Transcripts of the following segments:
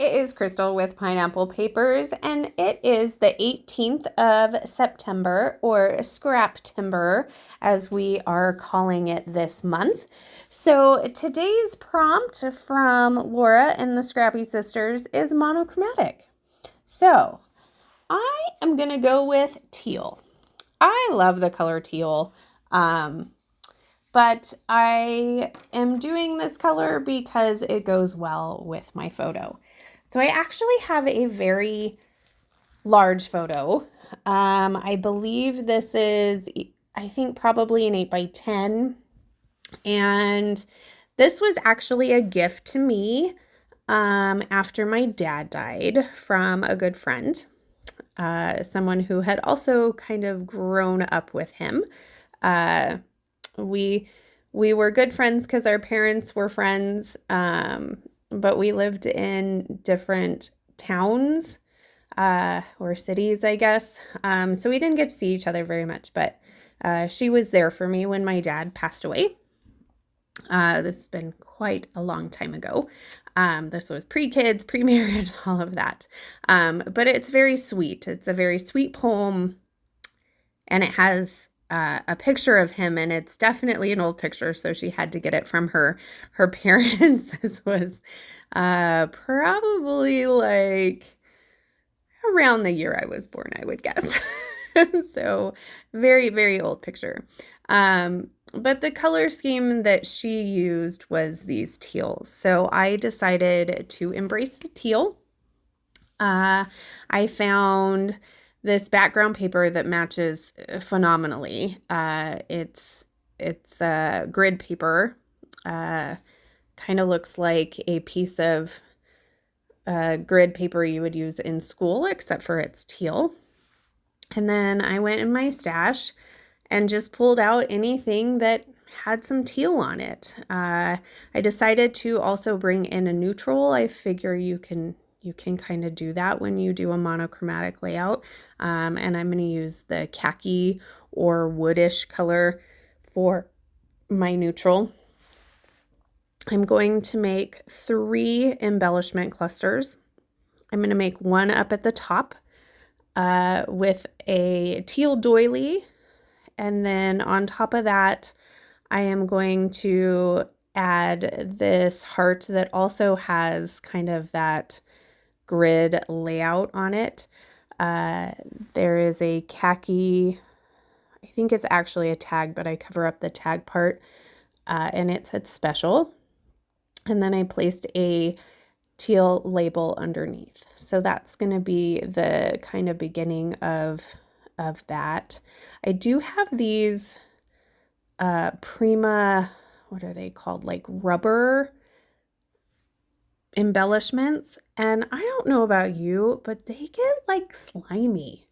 is Crystal with Pineapple Papers, and it is the 18th of September, or Scraptember, as we are calling it this month. So today's prompt from Laura and the Scrappy Sisters is monochromatic. So I am going to go with teal. I love the color teal. But I am doing this color because it goes well with my photo. So I actually have a very large photo. I believe this is, I think probably an 8x10. And this was actually a gift to me after my dad died from a good friend. Someone who had also kind of grown up with him. We were good friends because our parents were friends, but we lived in different towns or cities, I guess. So we didn't get to see each other very much, but she was there for me when my dad passed away. This has been quite a long time ago. This was pre-kids, pre-marriage, all of that. But it's very sweet. It's a very sweet poem, and it has a picture of him, and it's definitely an old picture, so she had to get it from her parents. This was probably like around the year I was born, I would guess. So very, very old picture. But the color scheme that she used was these teals. So I decided to embrace the teal. I found this background paper that matches phenomenally. It's grid paper. Kind of looks like a piece of grid paper you would use in school, except for it's teal. And then I went in my stash and just pulled out anything that had some teal on it. I decided to also bring in a neutral. I figure you can kind of do that when you do a monochromatic layout. And I'm going to use the khaki or woodish color for my neutral. I'm going to make 3 embellishment clusters. I'm going to make one up at the top with a teal doily. And then on top of that, I am going to add this heart that also has kind of that grid layout on it. There is a khaki, I think it's actually a tag, but I cover up the tag part, and it said special. And then I placed a teal label underneath. So that's going to be the kind of beginning of that. I do have these Prima, what are they called? Like rubber embellishments. And I don't know about you, but they get like slimy.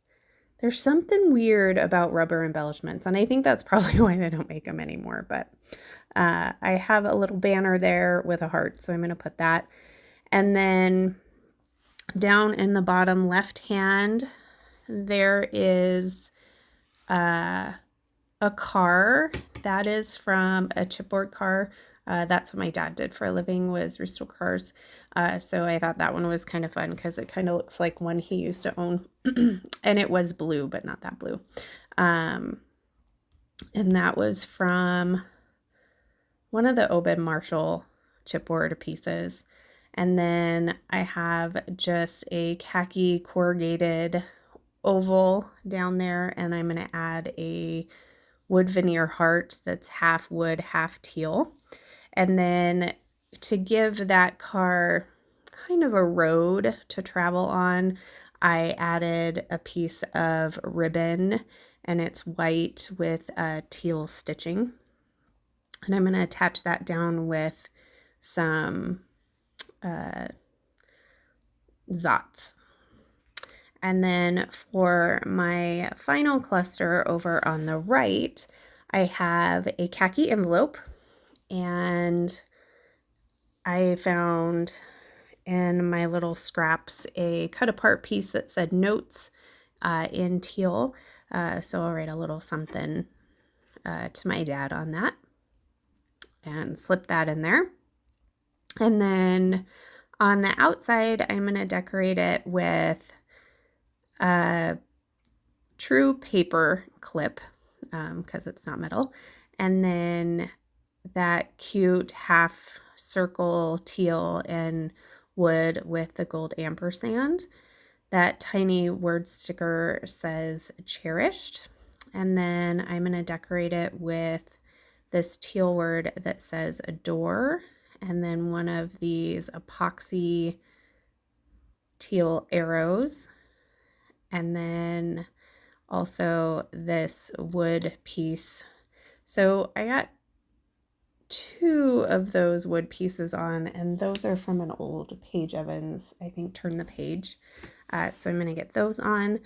There's something weird about rubber embellishments. And I think that's probably why they don't make them anymore. But I have a little banner there with a heart. So I'm going to put that. And then down in the bottom left hand, there is a car. That is from a chipboard car. That's what my dad did for a living, was restore cars. So I thought that one was kind of fun because it kind of looks like one he used to own. And it was blue, but not that blue. And that was from one of the Obed Marshall chipboard pieces. And then I have just a khaki corrugated oval down there, and I'm going to add a wood veneer heart that's half wood, half teal. And then to give that car kind of a road to travel on, I added a piece of ribbon, and it's white with teal stitching. And I'm going to attach that down with some Zots. And then for my final cluster over on the right, I have a khaki envelope, and I found in my little scraps a cut apart piece that said notes in teal. So I'll write a little something to my dad on that and slip that in there. And then On the outside, I'm going to decorate it with a true paper clip because it's not metal. And then that cute half circle teal and wood with the gold ampersand. That tiny word sticker says cherished. And then I'm going to decorate it with this teal word that says adore. And then one of these epoxy teal arrows. And then also this wood piece. So I got 2 of those wood pieces on, and those are from an old Paige Evans, I think, Turn the Page. So I'm going to get those on.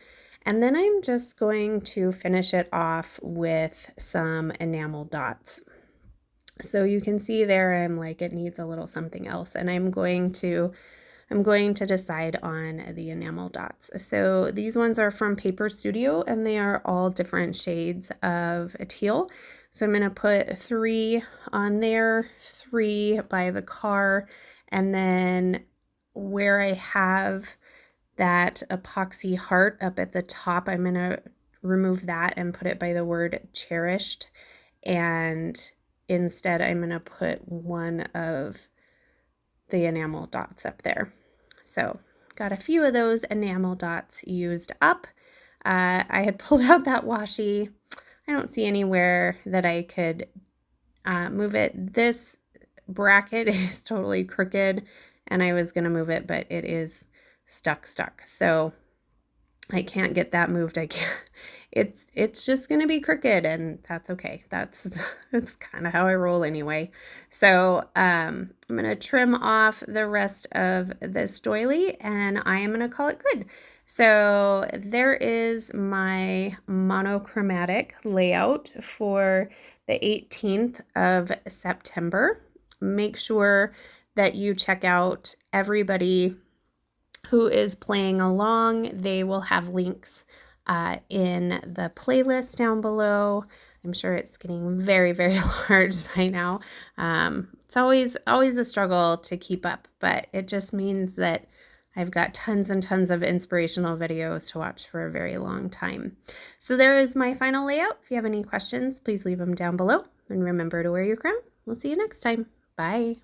And then I'm just going to finish it off with some enamel dots. So you can see there I'm like, it needs a little something else, and I'm going to decide on the enamel dots. So these ones are from Paper Studio, and they are all different shades of teal. So I'm going to put 3 on there, 3 by the car, and then where I have that epoxy heart up at the top, I'm going to remove that and put it by the word cherished, and instead I'm going to put one of the enamel dots up there. So got a few of those enamel dots used up. I had pulled out that washi. I don't see anywhere that I could move it. This bracket is totally crooked, and I was going to move it, but it is stuck. So I can't get that moved. I can't. It's just going to be crooked, and that's okay. That's kind of how I roll anyway. So I'm going to trim off the rest of this doily, and I am going to call it good. So there is my monochromatic layout for the 18th of September. Make sure that you check out everybody who is playing along. They will have links in the playlist down below. I'm sure it's getting very, very large by now. It's always a struggle to keep up, but it just means that I've got tons and tons of inspirational videos to watch for a very long time. So there is my final layout. If you have any questions, please leave them down below. And remember to wear your crown. We'll see you next time. Bye.